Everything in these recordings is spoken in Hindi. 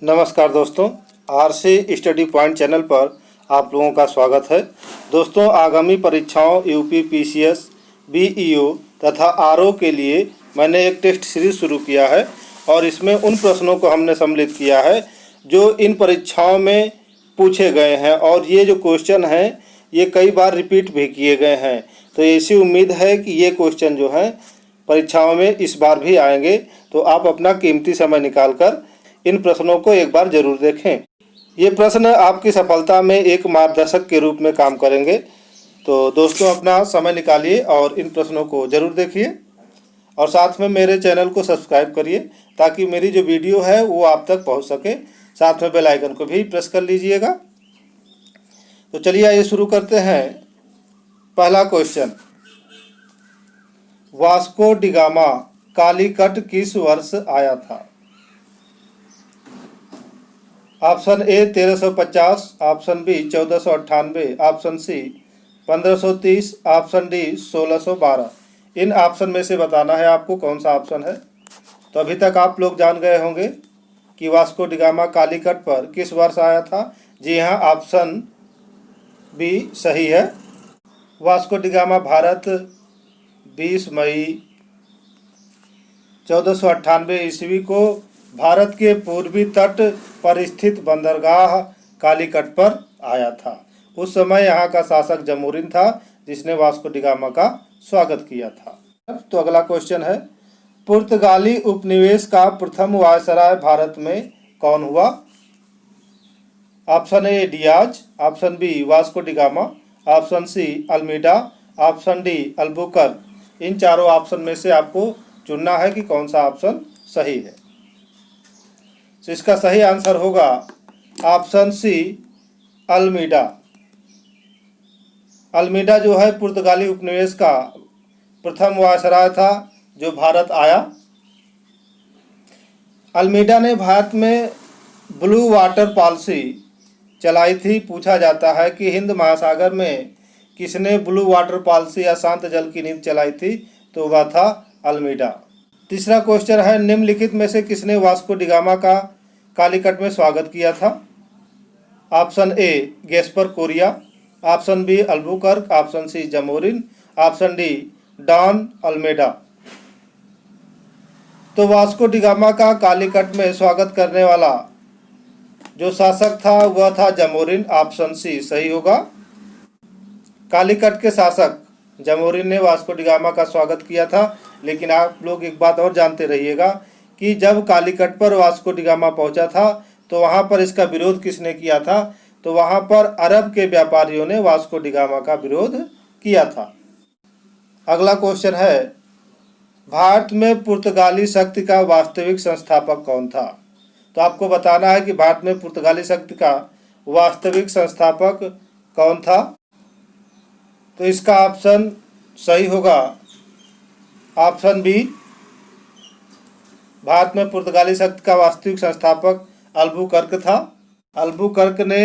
नमस्कार दोस्तों, आरसी स्टडी पॉइंट चैनल पर आप लोगों का स्वागत है। दोस्तों, आगामी परीक्षाओं यूपी पीसीएस, बीईओ तथा आरओ के लिए मैंने एक टेस्ट सीरीज शुरू किया है और इसमें उन प्रश्नों को हमने सम्मिलित किया है जो इन परीक्षाओं में पूछे गए हैं और ये जो क्वेश्चन हैं ये कई बार रिपीट भी किए गए हैं। तो ऐसी उम्मीद है कि ये क्वेश्चन जो हैं परीक्षाओं में इस बार भी आएंगे। तो आप अपना कीमती समय निकालकर इन प्रश्नों को एक बार जरूर देखें। ये प्रश्न आपकी सफलता में एक मार्गदर्शक के रूप में काम करेंगे। तो दोस्तों, अपना समय निकालिए और इन प्रश्नों को जरूर देखिए और साथ में मेरे चैनल को सब्सक्राइब करिए ताकि मेरी जो वीडियो है वो आप तक पहुंच सके। साथ में बेल आइकन को भी प्रेस कर लीजिएगा। तो चलिए आइए शुरू करते हैं। पहला क्वेश्चन, वास्को डिगामा कालीकट किस वर्ष आया था? Option A 1350, option B 1498, option C 1530, option D 1612। इन ऑप्शन में से बताना है आपको कौन सा ऑप्शन है। तो अभी तक आप लोग जान गए होंगे कि वास्को डिगामा कालीकट पर किस वर्ष आया था। जी हाँ, ऑप्शन बी सही है। वास्को डिगामा भारत 20 मई 1498 ईस्वी को भारत के पूर्वी तट पर स्थित बंदरगाह कालीकट पर आया था। उस समय यहाँ का शासक जमोरिन था जिसने वास्को डिगामा का स्वागत किया था। तो अगला क्वेश्चन है, पुर्तगाली उपनिवेश का प्रथम वायसराय भारत में कौन हुआ? Option A Dias, option B Vasco da Gama, option C Almeida, option D Albuquerque. इन चारों ऑप्शन में से आपको चुनना है कि कौन सा ऑप्शन सही है। तो इसका सही आंसर होगा ऑप्शन सी अल्मीडा। अल्मीडा जो है पुर्तगाली उपनिवेश का प्रथम वायसराय था जो भारत आया। अल्मीडा ने भारत में ब्लू वाटर पॉलिसी चलाई थी। पूछा जाता है कि हिंद महासागर में किसने ब्लू वाटर पॉलिसी या शांत जल की नीति चलाई थी? तो वह था अल्मीडा। तीसरा क्वेश्चन है, निम्नलिखित में से किसने वास्को डिगामा का कालीकट में स्वागत किया था? Option A Gaspar Correia, option B Albuquerque, option C Zamorin, option D Don Almeida. तो वास्को डिगामा का कालीकट में स्वागत करने वाला जो शासक था वह था जमोरिन। ऑप्शन सी सही होगा। कालीकट के शासक जमोरिन ने वास्को डिगामा का स्वागत किया था। लेकिन आप लोग एक बात और जानते रहिएगा कि जब कालीकट पर वास्को डिगामा पहुंचा था तो वहां पर इसका विरोध किसने किया था? तो वहां पर अरब के व्यापारियों ने वास्को डिगामा का विरोध किया था। अगला क्वेश्चन है, भारत में पुर्तगाली शक्ति का वास्तविक संस्थापक कौन था? तो आपको बताना है कि भारत में पुर्तगाली शक्ति का वास्तविक संस्थापक कौन था। तो इसका ऑप्शन सही होगा ऑप्शन बी। भारत में पुर्तगाली शक्ति का वास्तविक संस्थापक अल्बुकर्क था। अल्बुकर्क ने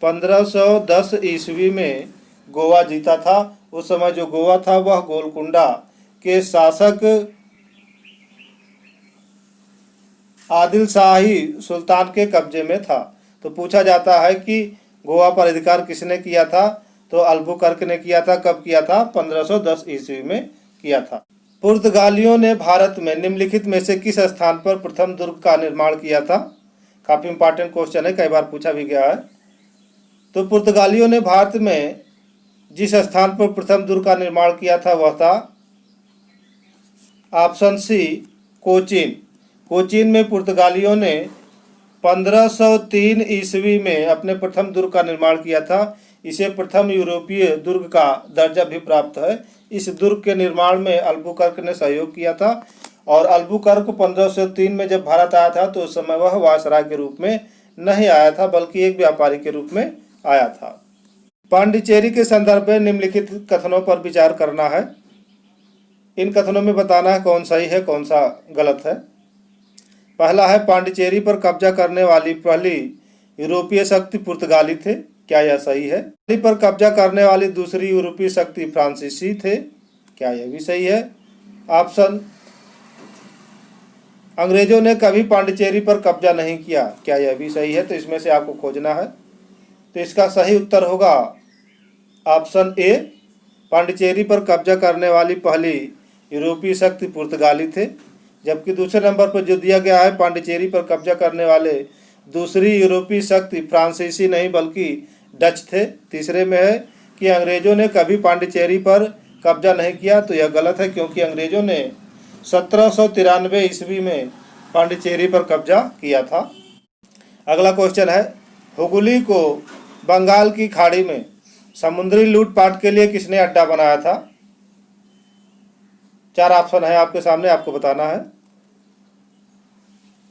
1510 ईस्वी में गोवा जीता था। उस समय जो गोवा था वह गोलकुंडा के शासक आदिल शाही सुल्तान के कब्जे में था। तो पूछा जाता है कि गोवा पर अधिकार किसने किया था? तो अल्बुकर्क ने किया था। कब किया था? 1510 ईस्वी में किया था। पुर्तगालियों ने भारत में निम्नलिखित में से किस स्थान पर प्रथम दुर्ग का निर्माण किया था? काफी इंपॉर्टेंट क्वेश्चन है, कई बार पूछा भी गया है। तो पुर्तगालियों ने भारत में जिस स्थान पर प्रथम दुर्ग का निर्माण किया था वह था ऑप्शन सी कोचीन। कोचीन में पुर्तगालियों ने 1503 ईस्वी में अपने प्रथम दुर्ग का निर्माण किया था। इसे प्रथम यूरोपीय दुर्ग का दर्जा भी प्राप्त है। इस दुर्ग के निर्माण में अल्बुकर्क ने सहयोग किया था और अल्बुकर्क 1503 में जब भारत आया था तो उस समय वह वायसराय के रूप में नहीं आया था बल्कि एक व्यापारी के रूप में आया था। पांडिचेरी के संदर्भ में निम्नलिखित कथनों पर विचार करना है। इन कथनों में बताना है कौन सही है कौन सा गलत है। पहला है, पांडिचेरी पर कब्जा करने वाली पहली यूरोपीय शक्ति पुर्तगाली थे। क्या यह सही है? पर कब्जा करने वाली दूसरी यूरोपीय शक्ति फ्रांसीसी थे। क्या यह भी सही है? ऑप्शन अंग्रेजों ने कभी पांडिचेरी पर कब्जा नहीं किया, क्या यह भी सही है? तो इसमें से आपको खोजना है। तो इसका सही उत्तर होगा ऑप्शन ए, पांडिचेरी पर कब्जा करने वाली पहली यूरोपीय शक्ति पुर्तगाली थे। जबकि दूसरे नंबर पर जो दिया गया है, पांडिचेरी पर कब्जा करने वाले दूसरी यूरोपीय शक्ति फ्रांसीसी नहीं बल्कि डच थे। तीसरे में है कि अंग्रेजों ने कभी पांडिचेरी पर कब्जा नहीं किया, तो यह गलत है क्योंकि अंग्रेजों ने 1793 ईस्वी में पांडिचेरी पर कब्जा किया था। अगला क्वेश्चन है, हुगली को बंगाल की खाड़ी में समुद्री लूटपाट के लिए किसने अड्डा बनाया था? 4 ऑप्शन है आपके सामने, आपको बताना है।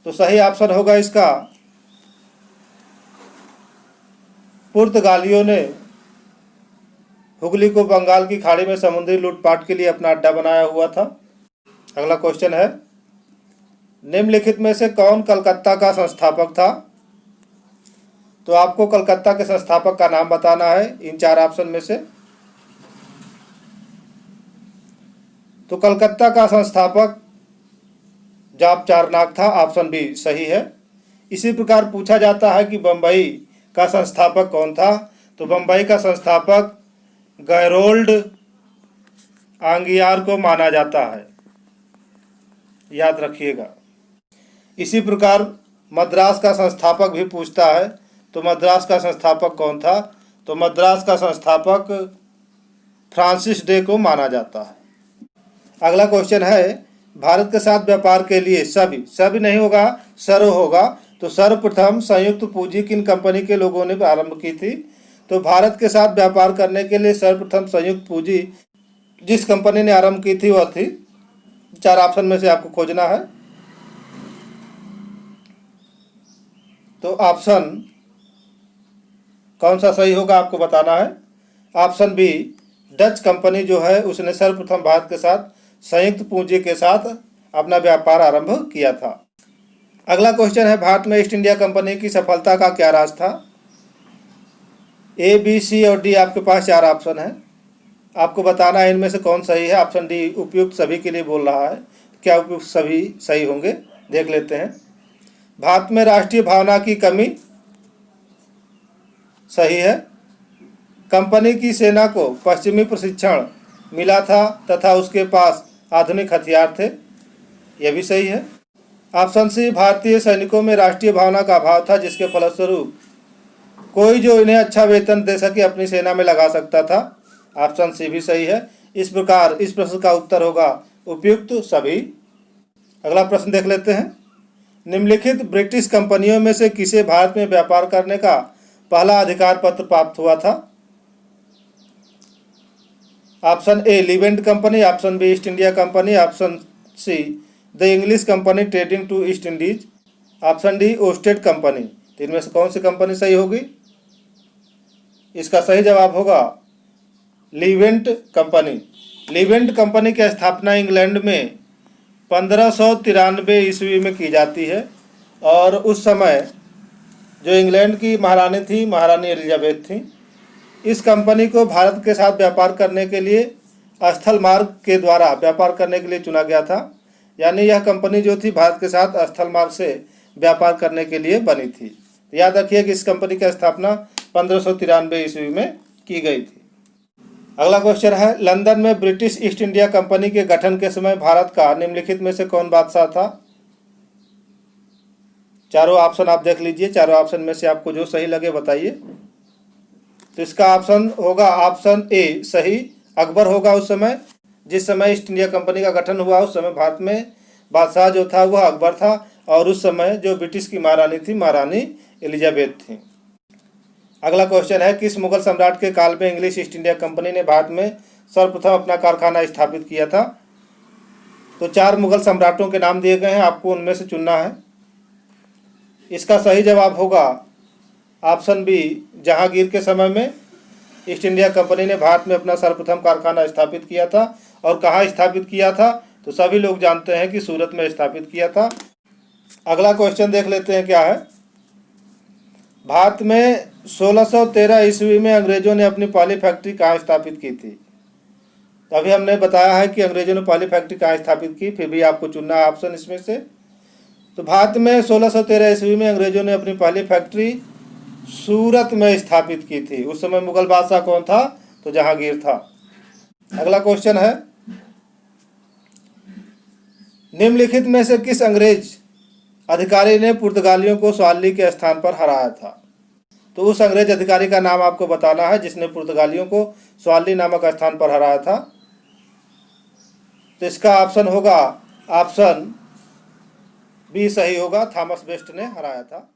तो सही ऑप्शन होगा इसका पुर्तगालियों ने हुगली को बंगाल की खाड़ी में समुद्री लूटपाट के लिए अपना अड्डा बनाया हुआ था। अगला क्वेश्चन है, निम्नलिखित में से कौन कलकत्ता का संस्थापक था? तो आपको कलकत्ता के संस्थापक का नाम बताना है इन 4 ऑप्शन में से। तो कलकत्ता का संस्थापक जाप चारनाक था, ऑप्शन बी सही है। इसी प्रकार पूछा जाता है कि बम्बई का संस्थापक कौन था? तो बम्बई का संस्थापक गैरोल्ड आंगियार को माना जाता है, याद रखिएगा। इसी प्रकार मद्रास का संस्थापक भी पूछता है, तो मद्रास का संस्थापक कौन था? तो मद्रास का संस्थापक फ्रांसिस डे को माना जाता है। अगला क्वेश्चन है, भारत के साथ व्यापार के लिए सभी नहीं होगा, सर्व होगा। तो सर्वप्रथम संयुक्त पूंजी किन कंपनी के लोगों ने आरंभ की थी? तो भारत के साथ व्यापार करने के लिए सर्वप्रथम संयुक्त पूंजी जिस कंपनी ने आरंभ की थी वह थी, 4 ऑप्शन में से आपको खोजना है। तो ऑप्शन कौन सा सही होगा आपको बताना है। ऑप्शन बी, डच कंपनी जो है उसने सर्वप्रथम भारत के साथ संयुक्त पूंजी के साथ अपना व्यापार आरंभ किया था। अगला क्वेश्चन है, भारत में ईस्ट इंडिया कंपनी की सफलता का क्या राज था? ए, बी, सी और डी आपके पास 4 ऑप्शन है, आपको बताना है इनमें से कौन सही है। ऑप्शन डी उपयुक्त सभी के लिए बोल रहा है, क्या उपयुक्त सभी सही होंगे? देख लेते हैं। भारत में राष्ट्रीय भावना की कमी सही है। कंपनी की सेना को पश्चिमी प्रशिक्षण मिला था तथा उसके पास आधुनिक हथियार थे, यह भी सही है। ऑप्शन सी, भारतीय सैनिकों में राष्ट्रीय भावना का अभाव था जिसके फलस्वरूप कोई जो इन्हें अच्छा वेतन दे सके अपनी सेना में लगा सकता था, ऑप्शन सी भी सही है। इस प्रकार इस प्रश्न का उत्तर होगा उपयुक्त सभी। अगला प्रश्न देख लेते हैं, निम्नलिखित ब्रिटिश कंपनियों में से किसे भारत में व्यापार करने का पहला अधिकार पत्र प्राप्त हुआ था? Option A, Levant company, option B, East India company, option C, the English company trading to East Indies, option D, Ostend company. तो इनमें से कौन सी कंपनी सही होगी? इसका सही जवाब होगा लीवेंट कंपनी। लीवेंट कंपनी की स्थापना इंग्लैंड में 1593 ईस्वी में की जाती है और उस समय जो इंग्लैंड की महारानी थी, महारानी एलिजाबेथ थी। इस कंपनी को भारत के साथ व्यापार करने के लिए स्थल मार्ग के द्वारा व्यापार करने के लिए चुना गया था, यानी यह कंपनी जो थी भारत के साथ स्थल मार्ग से व्यापार करने के लिए बनी थी। याद रखिए कि इस कंपनी की स्थापना 1593 ईस्वी में की गई थी। अगला क्वेश्चन है, लंदन में ब्रिटिश ईस्ट इंडिया कंपनी के गठन के समय भारत का निम्नलिखित में से कौन बादशाह था? चारों ऑप्शन आप देख लीजिए, चारों ऑप्शन में से आपको जो सही लगे बताइए। तो इसका ऑप्शन होगा ऑप्शन ए सही, अकबर होगा। उस समय जिस समय ईस्ट इंडिया कंपनी का गठन हुआ उस समय भारत में बादशाह जो था वह अकबर था और उस समय जो ब्रिटिश की महारानी थी महारानी एलिजाबेथ थी। अगला क्वेश्चन है, किस मुगल सम्राट के काल में इंग्लिश ईस्ट इंडिया कंपनी ने भारत में सर्वप्रथम अपना कारखाना स्थापित किया था? तो 4 मुगल सम्राटों के नाम दिए गए हैं, आपको उनमें से चुनना है। इसका सही जवाब होगा ऑप्शन बी, जहांगीर के समय में ईस्ट इंडिया कंपनी ने भारत में अपना सर्वप्रथम कारखाना स्थापित किया था। और कहाँ स्थापित किया था? तो सभी लोग जानते हैं कि सूरत में स्थापित किया था। अगला क्वेश्चन देख लेते हैं क्या है। भारत में 1613 ईस्वी में अंग्रेजों ने अपनी पहली फैक्ट्री कहाँ स्थापित की थी? तो अभी हमने बताया है कि अंग्रेजों ने पहली फैक्ट्री कहाँ स्थापित की, फिर भी आपको चुनना है ऑप्शन इसमें से। तो भारत में 1613 ईस्वी में अंग्रेजों ने अपनी पहली फैक्ट्री सूरत में स्थापित की थी। उस समय मुगल बादशाह कौन था? तो जहांगीर था। अगला क्वेश्चन है, निम्नलिखित में से किस अंग्रेज अधिकारी ने पुर्तगालियों को स्वाली के स्थान पर हराया था? तो उस अंग्रेज अधिकारी का नाम आपको बताना है जिसने पुर्तगालियों को स्वाली नामक स्थान पर हराया था। तो इसका ऑप्शन होगा, ऑप्शन बी सही होगा, थॉमस बेस्ट ने हराया था।